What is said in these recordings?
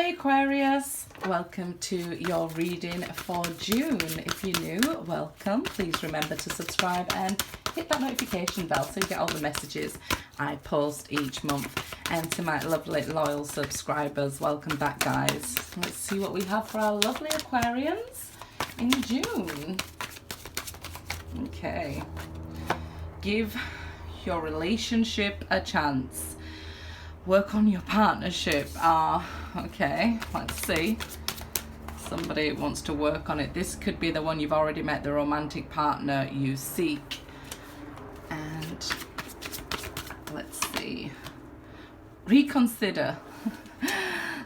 Hey Aquarius, welcome to your reading for June. If you're new, welcome. Please remember to subscribe and hit that notification bell so you get all the messages I post each month. And to my lovely loyal subscribers, welcome back guys. Let's see what we have for our lovely Aquarians in June. Okay. Give your relationship a chance. Work on your partnership. Okay, let's see. Somebody wants to work on it. This could be the one you've already met, the romantic partner you seek. And let's see. Reconsider.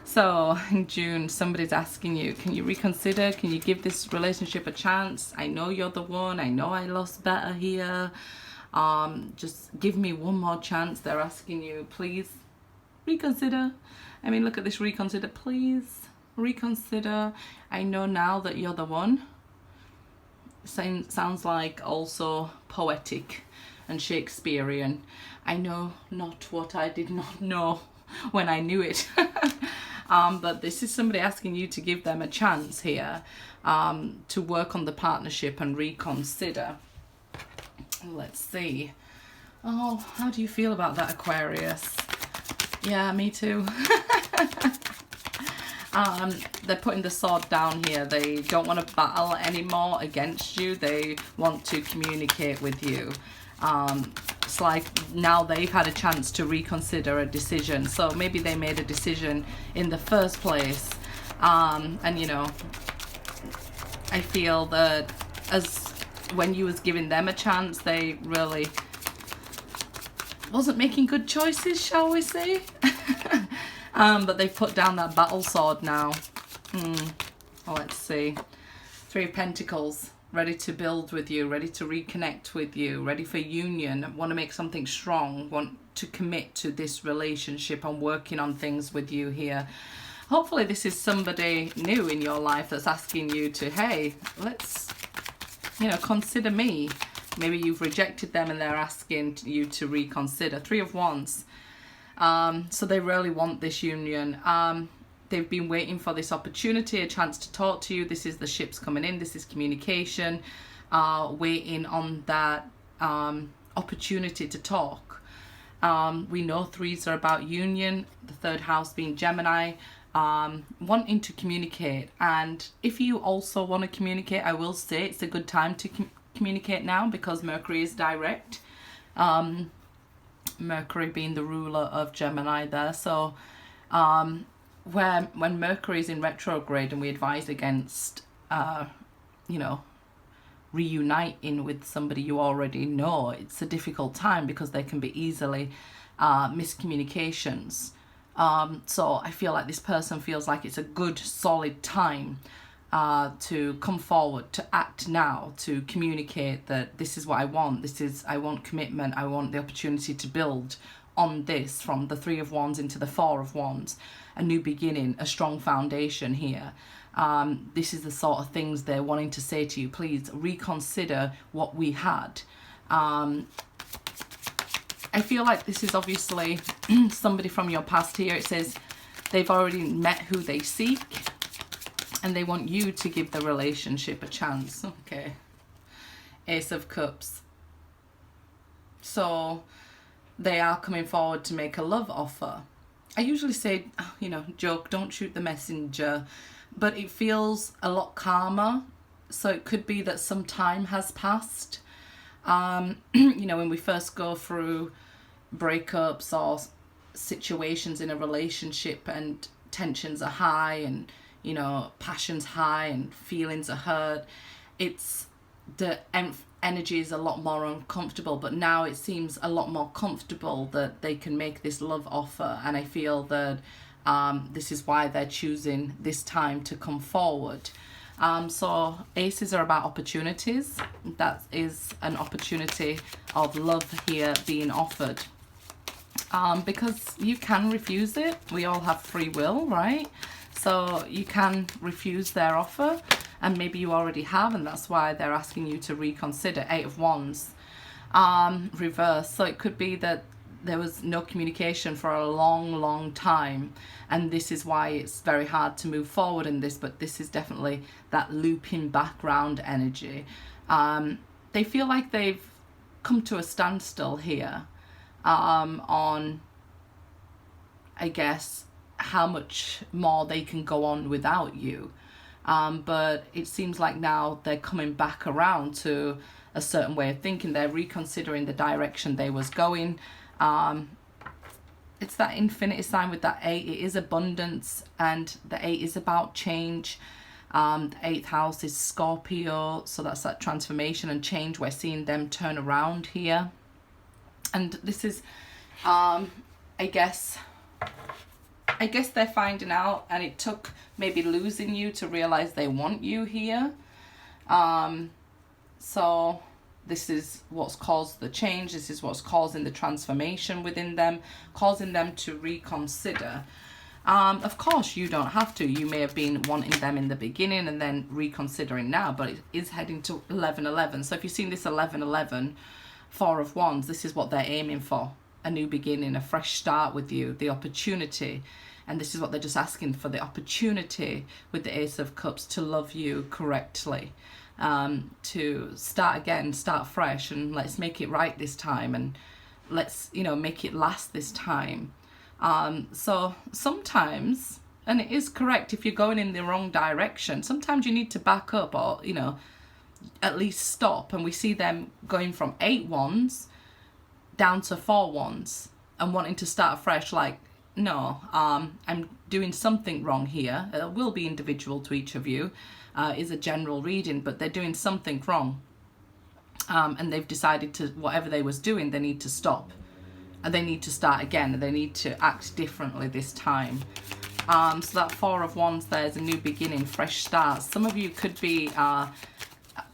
So in June, somebody's asking you, can you reconsider? Can you give this relationship a chance? I know you're the one. I know I lost better here. Just give me one more chance. They're asking you, please. Reconsider. I mean, look at this reconsider. Please reconsider. I know now that you're the one. Sounds like also poetic and Shakespearean. I know not what I did not know when I knew it. But this is somebody asking you to give them a chance here, to work on the partnership and reconsider. Let's see. Oh, how do you feel about that, Aquarius? Yeah, me too. They're putting the sword down here. They don't want to battle anymore against you. They want to communicate with you. It's like now they've had a chance to reconsider a decision. So maybe they made a decision in the first place. And you know, I feel that as when you was giving them a chance, they really wasn't making good choices, shall we say. But they've put down that battle sword now. Let's see. Three of Pentacles, ready to build with you, ready to reconnect with you, ready for union, want to make something strong, want to commit to this relationship and working on things with you here. Hopefully this is somebody new in your life that's asking you to, hey, let's, you know, consider me. Maybe you've rejected them and they're asking you to reconsider. Three of Wands. So they really want this union. They've been waiting for this opportunity, a chance to talk to you. This is the ships coming in. This is communication. Waiting on that opportunity to talk. We know threes are about union. The third house being Gemini. Wanting to communicate. And if you also want to communicate, I will say it's a good time to communicate now because Mercury is direct. Mercury being the ruler of Gemini there. So when Mercury is in retrograde and we advise against you know, reuniting with somebody you already know, it's a difficult time because there can be easily miscommunications. So I feel like this person feels like it's a good solid time to come forward, to act now, to communicate that this is what I want. I want commitment. I want the opportunity to build on this from the Three of Wands into the Four of Wands. A new beginning, a strong foundation here. This is the sort of things they're wanting to say to you. Please reconsider what we had. I feel like this is obviously somebody from your past here. It says they've already met who they seek. And they want you to give the relationship a chance. Okay. Ace of Cups. So they are coming forward to make a love offer. I usually say, you know, joke, don't shoot the messenger. But it feels a lot calmer. So it could be that some time has passed. You know, when we first go through breakups or situations in a relationship and tensions are high and you know, passion's high and feelings are hurt, it's the energy is a lot more uncomfortable, but now it seems a lot more comfortable that they can make this love offer. And I feel that this is why they're choosing this time to come forward. So aces are about opportunities. That is an opportunity of love here being offered. Because you can refuse it. We all have free will, right? So you can refuse their offer, and maybe you already have, and that's why they're asking you to reconsider. Eight of Wands, reverse. So it could be that there was no communication for a long time, and this is why it's very hard to move forward in this. But this is definitely that looping background energy. They feel like they've come to a standstill here on, I guess, how much more they can go on without you. But it seems like now they're coming back around to a certain way of thinking. They're reconsidering the direction they was going. It's that infinity sign with that 8. It is abundance, and the 8 is about change. The 8th house is Scorpio, so that's that transformation and change. We're seeing them turn around here. And this is, I guess they're finding out, and it took maybe losing you to realize they want you here. So this is what's caused the change. This is what's causing the transformation within them, causing them to reconsider. Of course, you don't have to. You may have been wanting them in the beginning and then reconsidering now, but it is heading to 11-11. So if you've seen this 11-11, 4 of Wands, this is what they're aiming for. A new beginning, a fresh start with you, the opportunity. And this is what they're just asking for, the opportunity with the Ace of Cups to love you correctly. To start again, start fresh, and let's make it right this time, and let's, make it last this time. So sometimes, and it is correct, if you're going in the wrong direction, sometimes you need to back up, or, at least stop. And we see them going from 8 Wands down to 4 Wands and wanting to start fresh, like, no, I'm doing something wrong here. It will be individual to each of you, is a general reading, but they're doing something wrong. And they've decided to, whatever they was doing, they need to stop. And they need to start again, and they need to act differently this time. So that 4 of Wands there is a new beginning, fresh start. Some of you could be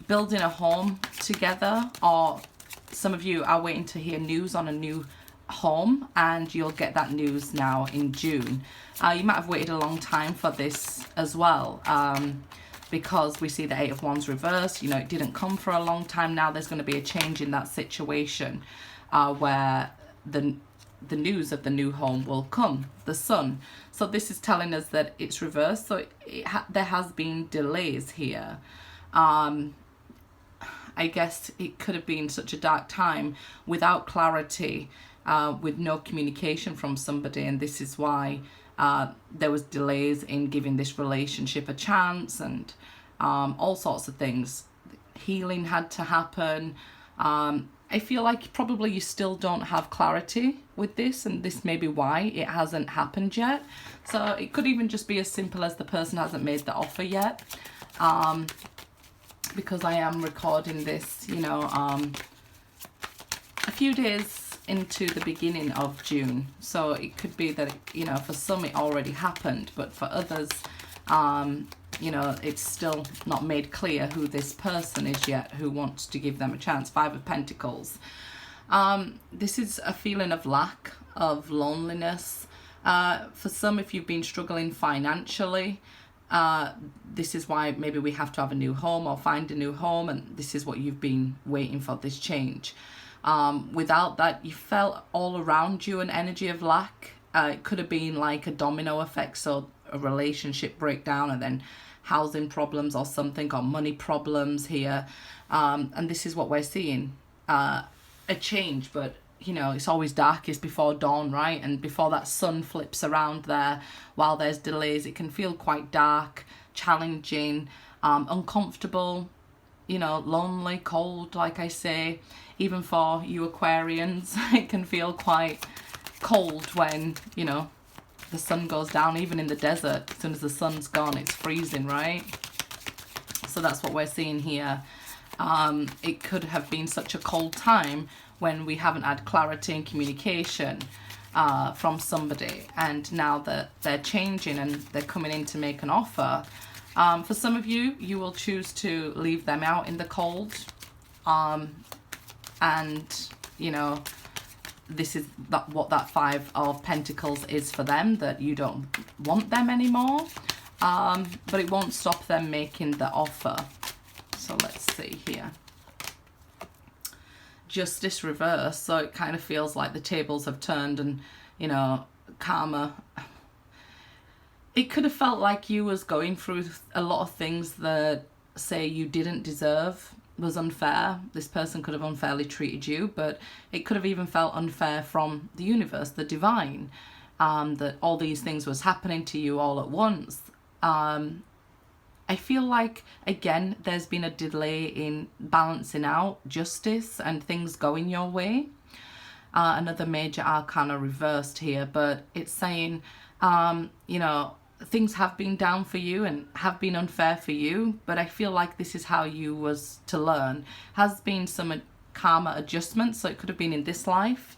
building a home together, or some of you are waiting to hear news on a new home, and you'll get that news now in June. You might have waited a long time for this as well, because we see the 8 of Wands reversed. It didn't come for a long time. Now there's going to be a change in that situation, where the news of the new home will come, the Sun. So this is telling us that it's reversed. So there has been delays here. I guess it could have been such a dark time without clarity, with no communication from somebody, and this is why there was delays in giving this relationship a chance, and all sorts of things. Healing had to happen. I feel like probably you still don't have clarity with this, and this may be why it hasn't happened yet. So it could even just be as simple as the person hasn't made the offer yet. Because I am recording this, a few days into the beginning of June. So it could be that, for some it already happened, but for others, it's still not made clear who this person is yet, who wants to give them a chance. 5 of Pentacles. This is a feeling of lack, of loneliness. For some, if you've been struggling financially, this is why maybe we have to have a new home or find a new home, and this is what you've been waiting for, this change. Without that, you felt all around you an energy of lack. It could have been like a domino effect, so a relationship breakdown, and then housing problems or something, or money problems here. And this is what we're seeing, a change, but it's always darkest before dawn, right? And before that sun flips around there, while there's delays, it can feel quite dark, challenging, uncomfortable, lonely, cold, like I say. Even for you Aquarians, it can feel quite cold when, the sun goes down. Even in the desert, as soon as the sun's gone, it's freezing, right? So that's what we're seeing here. It could have been such a cold time when we haven't had clarity and communication from somebody, and now that they're changing and they're coming in to make an offer, for some of you, you will choose to leave them out in the cold, and this is what that 5 of Pentacles is for them, that you don't want them anymore, but it won't stop them making the offer. So let's see here. justice reverse, so it kind of feels like the tables have turned and, you know, karma. It could have felt like you was going through a lot of things that, say, you didn't deserve, was unfair. This person could have unfairly treated you, but it could have even felt unfair from the universe, the divine, that all these things was happening to you all at once. I feel like, again, there's been a delay in balancing out justice and things going your way. Another major arcana reversed here, but it's saying, you know, things have been down for you and have been unfair for you, but I feel like this is how you was to learn. Has been some karma adjustments, so it could have been in this life,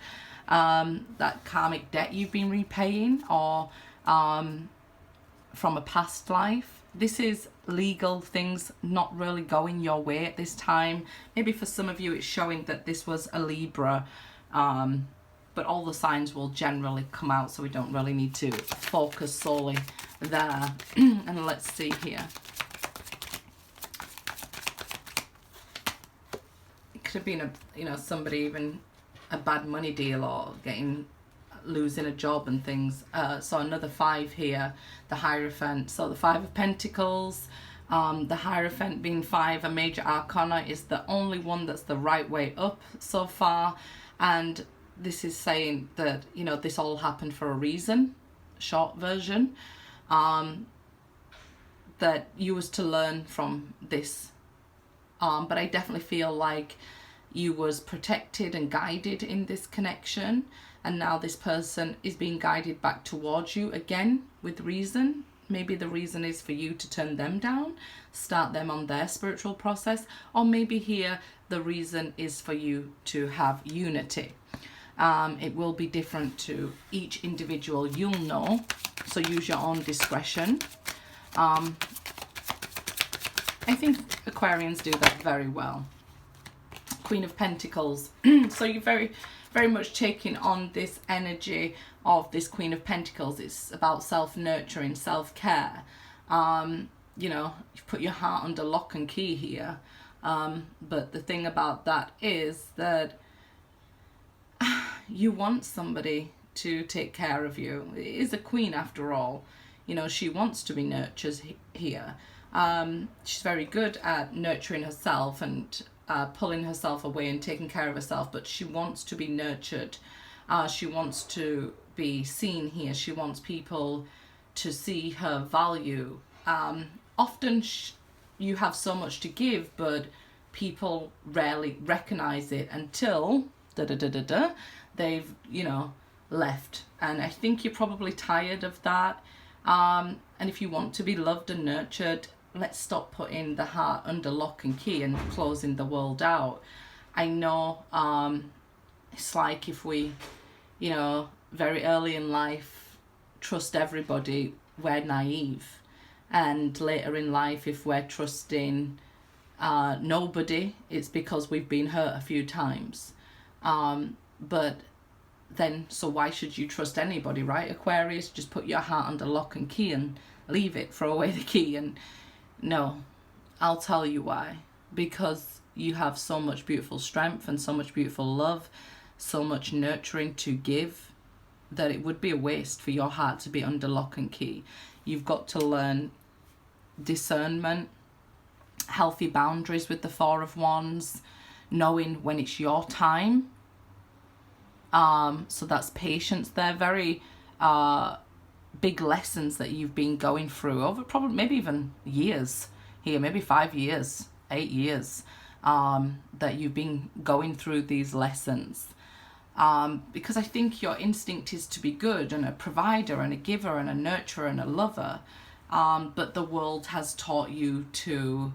that karmic debt you've been repaying, or from a past life. This is legal things not really going your way at this time. Maybe for some of you it's showing that this was a Libra, but all the signs will generally come out, so we don't really need to focus solely there. And let's see here. It could have been somebody, even a bad money deal, or losing a job and things. So another 5 here, the Hierophant. So the 5 of Pentacles, the Hierophant being 5, a major arcana, is the only one that's the right way up so far. And this is saying that, you know, this all happened for a reason, short version, that you was to learn from this. But I definitely feel like you was protected and guided in this connection, and now this person is being guided back towards you again with reason. Maybe the reason is for you to turn them down, start them on their spiritual process, or maybe here the reason is for you to have unity. It will be different to each individual, you'll know, so use your own discretion. I think Aquarians do that very well. Queen of Pentacles. So you're very, very much taking on this energy of this Queen of Pentacles. It's about self-nurturing, self-care. You know, you put your heart under lock and key here. But the thing about that is that you want somebody to take care of you. It is a queen after all. You know, she wants to be nurtured here. She's very good at nurturing herself and pulling herself away and taking care of herself, but she wants to be nurtured. She wants to be seen here. She wants people to see her value. Often you have so much to give, but people rarely recognize it until they've, you know, left. And I think you're probably tired of that. And if you want to be loved and nurtured, let's stop putting the heart under lock and key and closing the world out. I know it's like if we, you know, very early in life trust everybody, we're naive. And later in life, if we're trusting nobody, it's because we've been hurt a few times. But then, so why should you trust anybody, right, Aquarius? Just put your heart under lock and key and leave it, throw away the key. And no, I'll tell you why. Because you have so much beautiful strength and so much beautiful love, so much nurturing to give, that it would be a waste for your heart to be under lock and key. You've got to learn discernment, healthy boundaries with the 4 of Wands, knowing when it's your time. So that's patience. They're very big lessons that you've been going through over probably maybe even years here, maybe 5 years, 8 years, that you've been going through these lessons. Because I think your instinct is to be good and a provider and a giver and a nurturer and a lover. But the world has taught you to,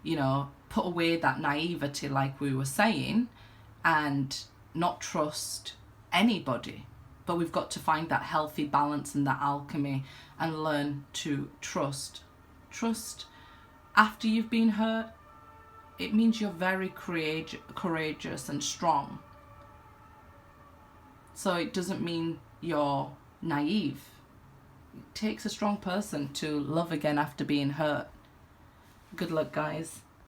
you know, put away that naivety, like we were saying, and not trust anybody. But we've got to find that healthy balance and that alchemy and learn to trust. Trust after you've been hurt, it means you're very courageous and strong. So it doesn't mean you're naive. It takes a strong person to love again after being hurt. Good luck, guys.